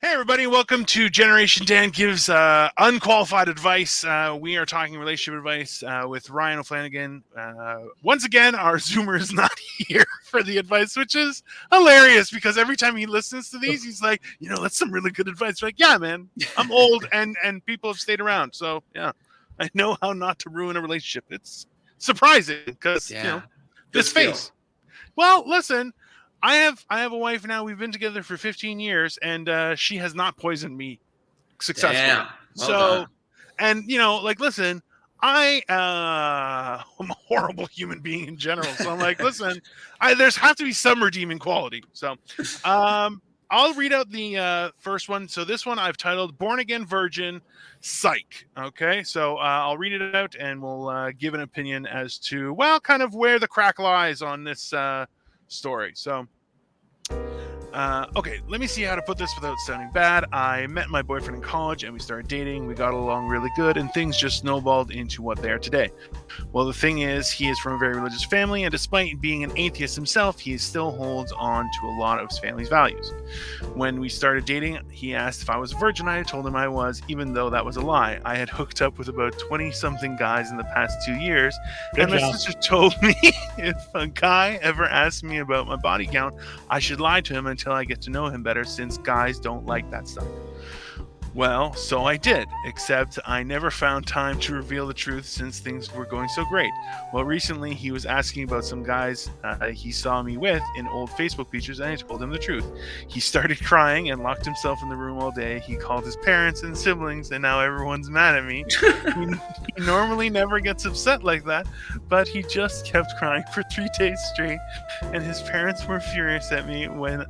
Hey everybody, welcome to Generation Dan Gives Unqualified Advice. We are talking relationship advice with Ryan O'Flanagan. Once again, our Zoomer is not here for the advice, which is hilarious because every time he listens to these, he's like, that's some really good advice. Like, yeah, man, I'm old and people have stayed around. So, yeah, I know how not to ruin a relationship. It's surprising because, this face. Well, listen, I have a wife now. We've been together for 15 years, and she has not poisoned me successfully. Damn. Well done. Listen, I am a horrible human being in general. So I'm like, listen, there's have to be some redeeming quality. So, I'll read out the first one. So this one I've titled "Born Again Virgin, Psych." Okay, so I'll read it out, and we'll give an opinion as to kind of where the crack lies on this story. So, okay, let me see how to put this without sounding bad. I met my boyfriend in college and we started dating. We got along really good and things just snowballed into what they are today. Well, the thing is, he is from a very religious family, and despite being an atheist himself, he still holds on to a lot of his family's values. When we started dating, he asked if I was a virgin. I told him I was, even though that was a lie. I had hooked up with about 20-something guys in the past 2 years, and my sister told me if a guy ever asked me about my body count, I should lie to him until I get to know him better, since guys don't like that stuff. Well, so I did, except I never found time to reveal the truth since things were going so great. Well, recently he was asking about some guys he saw me with in old Facebook pictures, and I told him the truth. He started crying and locked himself in the room all day. He called his parents and siblings, and now everyone's mad at me. He normally never gets upset like that, but he just kept crying for 3 days straight, and his parents were furious at me when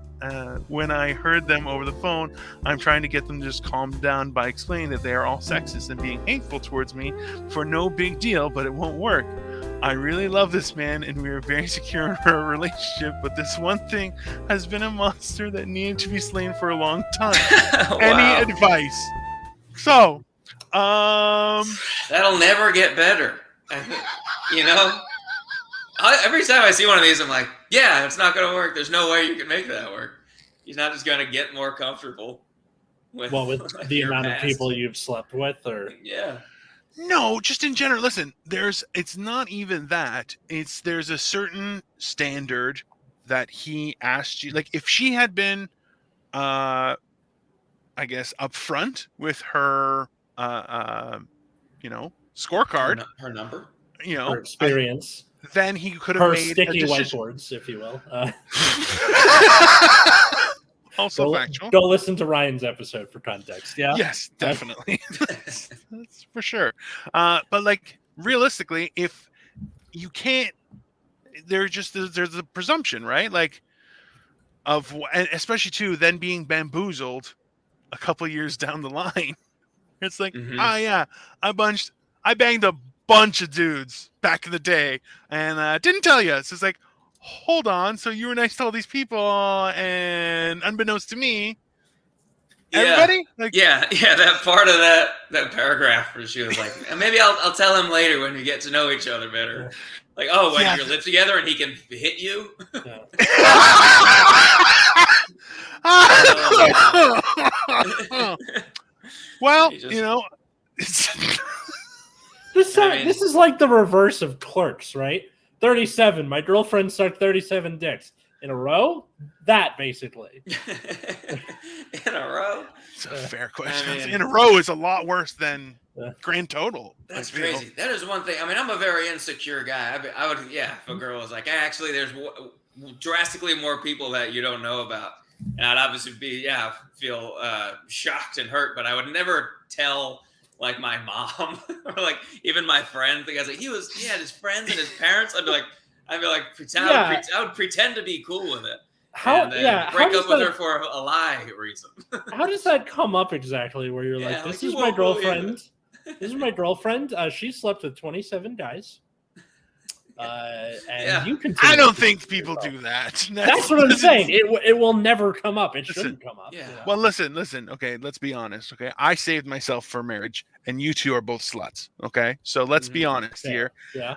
I heard them over the phone. I'm trying to get them to just calm down by explaining that they are all sexist and being hateful towards me for no big deal, but it won't work. I really love this man and we are very secure in our relationship, but this one thing has been a monster that needed to be slain for a long time. Wow. Any advice? So, that'll never get better. Every time I see one of these, I'm like, yeah, it's not going to work. There's no way you can make that work. He's not just going to get more comfortable with the amount of people you've slept with, or no, just in general. Listen, it's not even that. There's a certain standard that he asked you. Like, if she had been, I guess, upfront with her, scorecard, her number, her experience. Then he could have made sticky whiteboards, if you will. Also factual. Go listen to Ryan's episode for context. Yeah. Yes, definitely. That's for sure. But realistically, if you can't, there's a presumption, right? Like, and especially too, then being bamboozled a couple years down the line. It's like, I banged a bunch of dudes back in the day and didn't tell you. So it's like, hold on, so you were nice to all these people and unbeknownst to me, everybody? That part of that paragraph where she was like, maybe I'll tell him later when we get to know each other better. Like, when you live together and he can hit you? Well, this is like the reverse of Clerks, right? 37. My girlfriend sucked 37 dicks in a row. That basically. In a row. It's a fair question. In a row is a lot worse than grand total. That's crazy. That is one thing. I mean, I'm a very insecure guy. I would, if a girl was like, actually, there's drastically more people that you don't know about, and I'd obviously feel shocked and hurt, but I would never tell. Like my mom or like even my friends, the guy's like, he had his friends and his parents. I'd be like, I would pretend to be cool with it. Break up with her for a lie reason. How does that come up exactly? Where you're like, this is my girlfriend. This is my girlfriend. She slept with 27 guys. You continue. I don't think people do that. That's what I'm saying. It will never come up. It shouldn't come up. Yeah. Well, listen. Okay, let's be honest. Okay, I saved myself for marriage, and you two are both sluts. Okay, so let's be honest here. Yeah.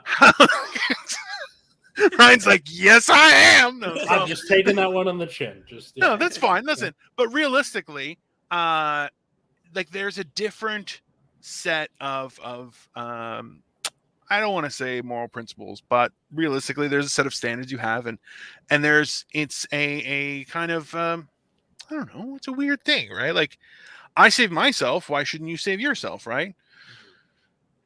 Ryan's like, yes, I am. No, I'm just taking that one on the chin. No, that's fine. Listen, but realistically, like there's a different set of I don't want to say moral principles, but realistically, there's a set of standards you have, and it's a kind of I don't know, it's a weird thing, right? Like I saved myself, why shouldn't you save yourself, right?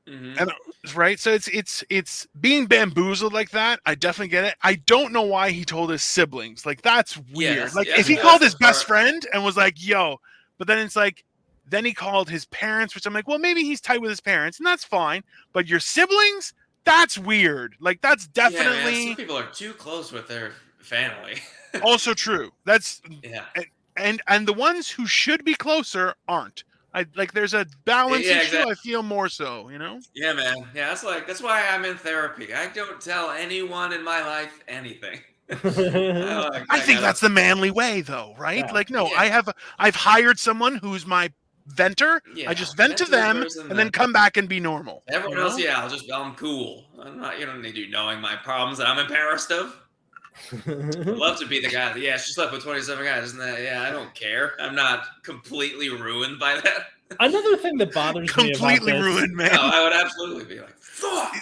Mm-hmm. And right, so it's being bamboozled like that. I definitely get it. I don't know why he told his siblings. Like that's weird. Like if he called his best friend and was like, "Yo," but then it's like, then he called his parents, which I'm like, well, maybe he's tight with his parents, and that's fine. But your siblings, that's weird. Like that's definitely some people are too close with their family. also true. That's yeah. And the ones who should be closer aren't. I like there's a balance issue. Exactly. I feel more so, you know. Yeah, man. Yeah, that's why I'm in therapy. I don't tell anyone in my life anything. I think that's the manly way, though, right? Yeah. Like, no, I've hired someone who's my venter. Yeah, I just vent to them and then come back and be normal. Everyone else, I'm cool. I'm not. You don't need you knowing my problems that I'm embarrassed of. I'd love to be the guy that, she slept with 27 guys, isn't that? Yeah, I don't care. I'm not completely ruined by that. Another thing that bothers me about completely ruined, man. No, I would absolutely be like, fuck.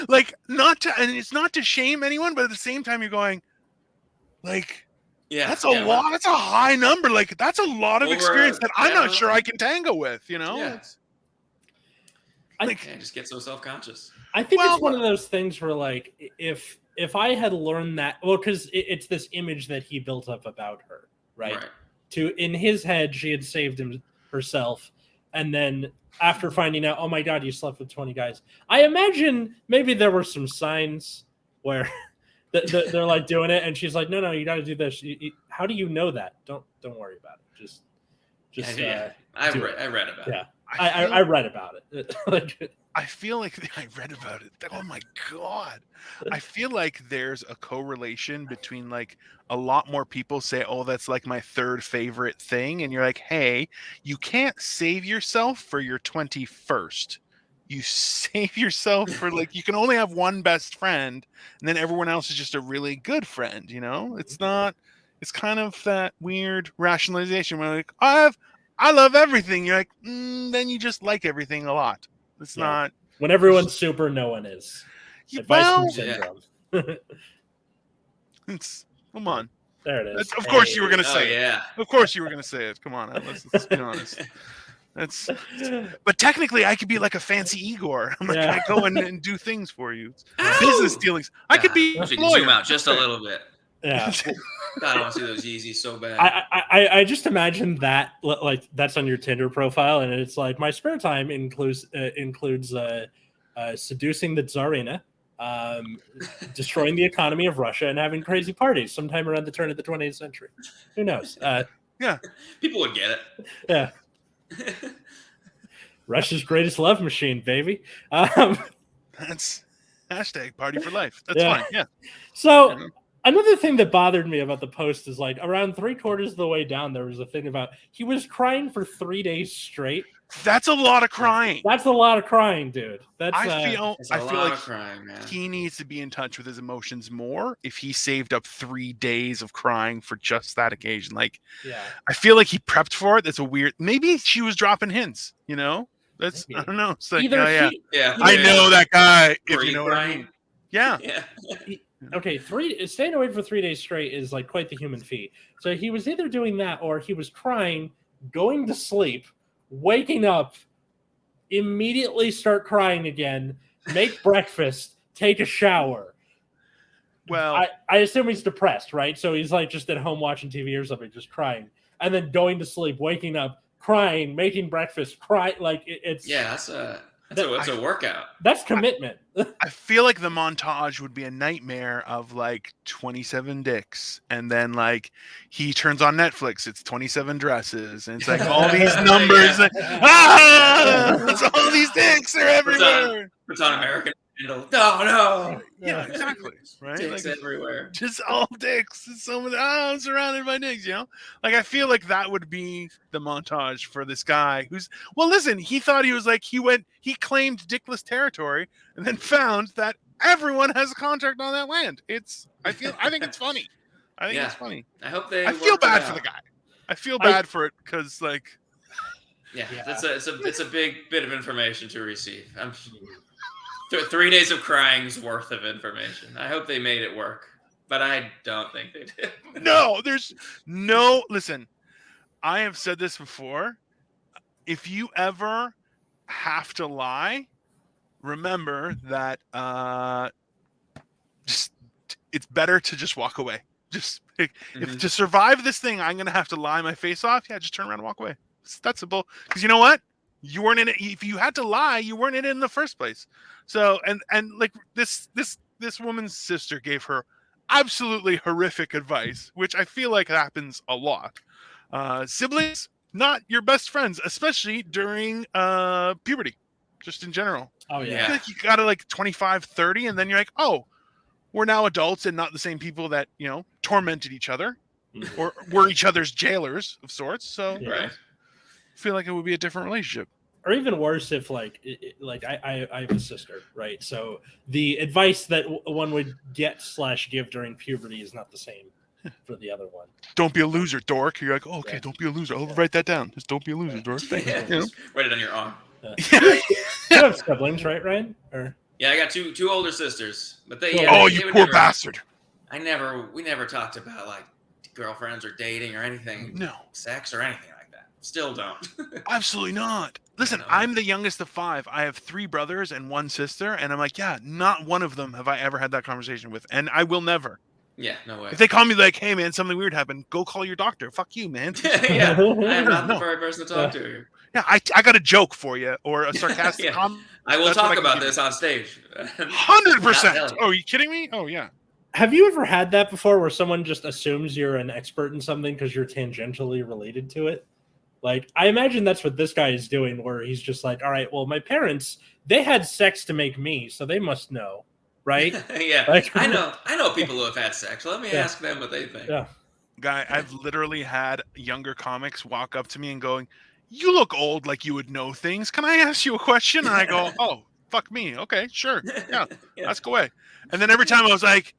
like not to, and it's not to shame anyone, but at the same time, you're going, like, that's a lot. That's a high number. Like, that's a lot of experience that I'm not sure I can tango with. You know. Yeah. I just get so self-conscious. I think it's one of those things where, like, if I had learned that, well, because it's this image that he built up about her, right? In his head, she had saved herself, and then after finding out, oh my God, you slept with 20 guys. I imagine maybe there were some signs where they're like doing it, and she's like, no, you got to do this. How do you know that? Don't worry about it. Just I read about it. Yeah, I read about it. I feel like I read about it. Oh my God. I feel like there's a correlation between like a lot more people say, oh, that's like my third favorite thing. And you're like, hey, you can't save yourself for your 21st. You save yourself for like, you can only have one best friend and then everyone else is just a really good friend. You know, it's kind of that weird rationalization where like, I love everything. You're like, then you just like everything a lot. It's not when everyone's super, no one is. Syndrome. Come on. There it is. Of course you were gonna say it. Of course you were gonna say it. Come on, let's be honest. But technically I could be like a fancy Igor. I'm like, I go and do things for you. Business dealings. I could be a lawyer. Zoom out just a little bit. Yeah. God, I want to see those Yeezys so bad. I just imagine that like that's on your Tinder profile, and it's like my spare time includes seducing the Tsarina, destroying the economy of Russia, and having crazy parties sometime around the turn of the 20th century. Who knows? Yeah, people would get it. Yeah, Russia's greatest love machine, baby. That's hashtag party for life. That's fine. Yeah. So. Another thing that bothered me about the post is like around 3/4 of the way down, there was a thing about he was crying for 3 days straight. That's a lot of crying. That's a lot of crying, dude. I feel like crying, man. He needs to be in touch with his emotions more if he saved up 3 days of crying for just that occasion. Like, I feel like he prepped for it. That's a weird. Maybe she was dropping hints. You know, that's maybe. I don't know. It's like, I know that guy. If you know what I mean. Yeah. Okay, staying away for 3 days straight is like quite the human feat. So he was either doing that or he was crying, going to sleep, waking up, immediately start crying again, make breakfast, take a shower. Well, I assume he's depressed, right? So he's like just at home watching TV or something, just crying, and then going to sleep, waking up, crying, making breakfast, crying. Like it's That's a workout. That's commitment. I feel like the montage would be a nightmare of like 27 dicks, and then like he turns on Netflix, it's 27 dresses, and it's like all these numbers. It's all these dicks are everywhere. It's on American Idol. No. Yeah, exactly. Right? Dicks everywhere. Just all dicks. I'm surrounded by dicks, you know? Like, I feel like that would be the montage for this guy who's, well, listen, he thought he was like, he claimed dickless territory and then found that everyone has a contract on that land. I think it's funny. I think it's funny. I hope they I feel bad for the guy. I feel bad for it because, like, yeah, it's a big bit of information to receive. 3 days of crying's worth of information. I hope they made it work, but I don't think they did. No, there's no. Listen, I have said this before. If you ever have to lie, remember that just it's better to just walk away. Just if to survive this thing, I'm gonna have to lie my face off. Yeah, just turn around and walk away. It's that simple. Because you know what? You weren't in it. If you had to lie, you weren't in it in the first place. So and like this woman's sister gave her absolutely horrific advice, which I feel like happens a lot. Siblings, not your best friends, especially during puberty, just in general. Oh I yeah. feel like you got to like 25, 30, and then you're like, oh, we're now adults and not the same people that, you know, tormented each other or were each other's jailers of sorts. So Right. I feel like it would be a different relationship. Or even worse if like I have a sister, right? So the advice that one would get / give during puberty is not the same for the other one. Don't be a loser, dork. You're like, oh, okay, don't be a loser. I'll write that down. Just don't be a loser, dork. Thank you. Just write it on your arm. You have siblings, right, Ryan? Or Yeah, I got two older sisters, but they. You poor bastard. We never talked about like girlfriends or dating or anything. No. Sex or anything like that. Still don't. Absolutely not. Listen, I'm the youngest of 5. I have 3 brothers and 1 sister, and I'm like, yeah, not one of them have I ever had that conversation with, and I will never. Yeah, no way. If they call me like, hey man, something weird happened, go call your doctor. Fuck you, man. Yeah, I'm not the right person to talk to. Yeah, I got a joke for you or a sarcastic comment. I will talk about this on stage. 100%. Oh, are you kidding me? Oh yeah. Have you ever had that before where someone just assumes you're an expert in something because you're tangentially related to it? Like, I imagine that's what this guy is doing, where he's just like, all right, well, my parents, they had sex to make me, so they must know, right? Yeah, like, I know people who have had sex. Let me ask them what they think. Yeah. Guy, I've literally had younger comics walk up to me and going, you look old like you would know things. Can I ask you a question? And I go, oh, fuck me. Okay, sure. Yeah, let's go away. And then every time I was like,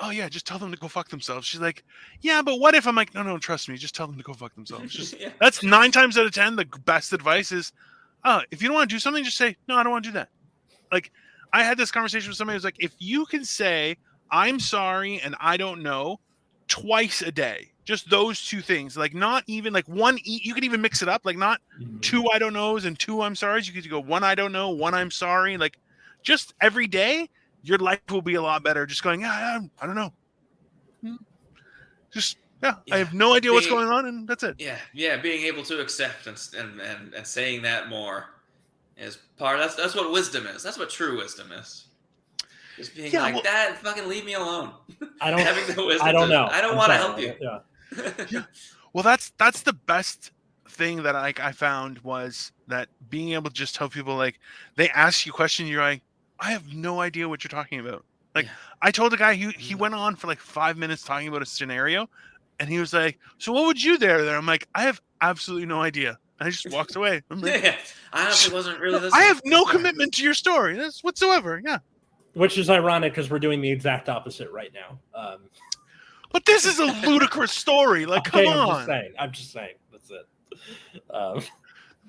oh yeah, just tell them to go fuck themselves. She's like, yeah, but what if? I'm like, no, trust me, just tell them to go fuck themselves. Just that's 9 times out of 10 the best advice is, if you don't want to do something, just say, no, I don't want to do that. Like, I had this conversation with somebody who's like, if you can say I'm sorry and I don't know twice a day, just those 2 things, like not even like 1, you could even mix it up, like not 2 I don't knows and 2 I'm sorry's. You could go 1 I don't know, 1 I'm sorry, like just every day. Your life will be a lot better just going, I don't know. Just, I have no idea what's going on, and that's it. Yeah, being able to accept and saying that more is part. That's what wisdom is. That's what true wisdom is. Just being that, fucking leave me alone. I don't. Having the wisdom I don't know. I don't want to help you. Yeah. Well, that's the best thing that I found was that being able to just tell people, like, they ask you a question, you're like, I have no idea what you're talking about. Like, I told a guy, he went on for like 5 minutes talking about a scenario, and he was like, so what would you there? I'm like, I have absolutely no idea. And I just walked away. I'm like, I honestly wasn't really listening. I have no commitment to your story. That's whatsoever. Yeah. Which is ironic because we're doing the exact opposite right now. But this is a ludicrous story. Like, come on. I'm just saying. That's it. I'm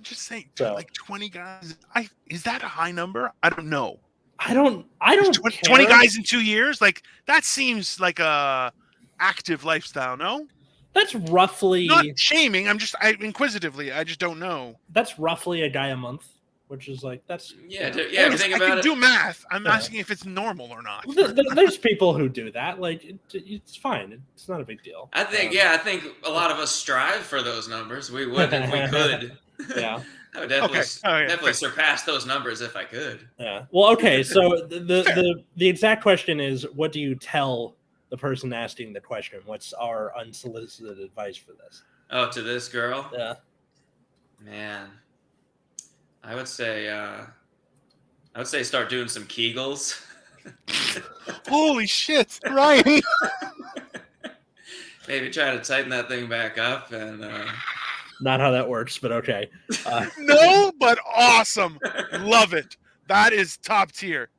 just saying, like 20 guys. Is that a high number? I don't know. I don't 20 guys in 2 years? Like, that seems like a active lifestyle, no? That's roughly not shaming. Inquisitively, I just don't know. That's roughly a guy a month, which is like that's if you think about I can do math. I'm asking if it's normal or not. There's people who do that. Like it's fine. It's not a big deal. I think a lot of us strive for those numbers. We would if we could. Yeah. I would definitely surpass those numbers if I could. Yeah. Well, okay. So the exact question is, what do you tell the person asking the question? What's our unsolicited advice for this? Oh, to this girl? Yeah. Man, I would say start doing some Kegels. Holy shit, Ryan! Maybe try to tighten that thing back up and. Not how that works, but okay. No, but awesome. Love it. That is top tier.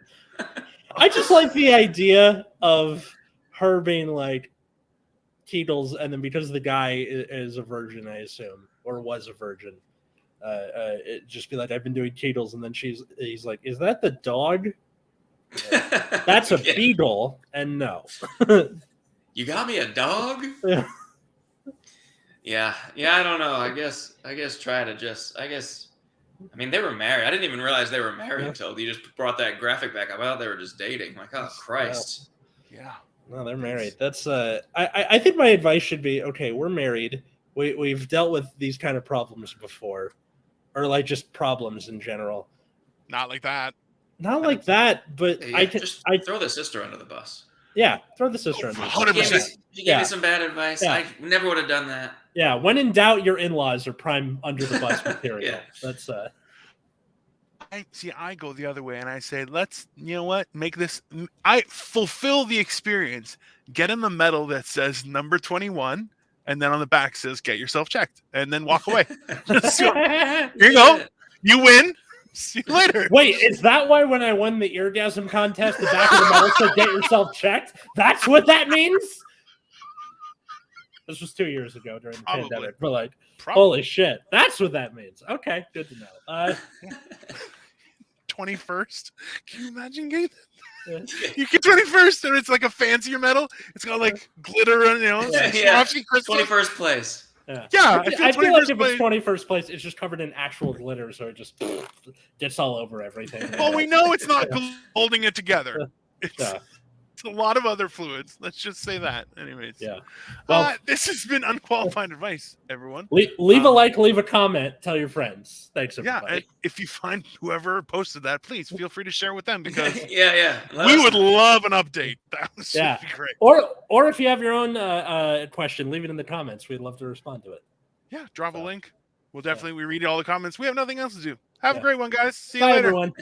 I just like the idea of her being like, Keatles, and then because the guy is a virgin, I assume, or was a virgin, it just be like, I've been doing Keatles, and then he's like, is that the dog? That's a beetle, and no. You got me a dog? Yeah, I don't know. I guess try to just. I mean, they were married. I didn't even realize they were married until you just brought that graphic back up. I thought they were just dating. Like, oh Christ. Yeah. No, they're married. That's I think my advice should be, okay, we're married. We've dealt with these kind of problems before, or like just problems in general. Not like that. Not like that, but I throw the sister under the bus. Yeah, throw the sister under the bus. 100%. She gave me some bad advice. Yeah. I never would have done that. Yeah, when in doubt, your in-laws are prime under the bus material. Yeah. That's I go the other way and I say, let's, you know what, make this, I fulfill the experience. Get him a medal that says number 21, and then on the back says, get yourself checked, and then walk away. Here you go. You win. See you later. Wait, is that why when I won the eargasm contest, the back of the medal said get yourself checked? That's what that means? This was 2 years ago during the pandemic. But like, holy shit, that's what that means. Okay, good to know. 21st. Can you imagine getting that? You get 21st, and it's like a fancier medal. It's got like glitter, and crystal. 21st place. Yeah, I feel like if it's 21st place, it's just covered in actual glitter, so it just gets all over everything. Well, we know it's not holding it together. It's a lot of other fluids. Let's just say that. Anyways. Yeah. Well, this has been unqualified advice, everyone. Leave a like, leave a comment, tell your friends. Thanks, everybody. Yeah, and if you find whoever posted that, please feel free to share with them because we would love an update. That would be great. Or if you have your own question, leave it in the comments. We'd love to respond to it. Yeah, drop a link. We'll definitely we read all the comments. We have nothing else to do. Have a great one, guys. See you later. Everyone.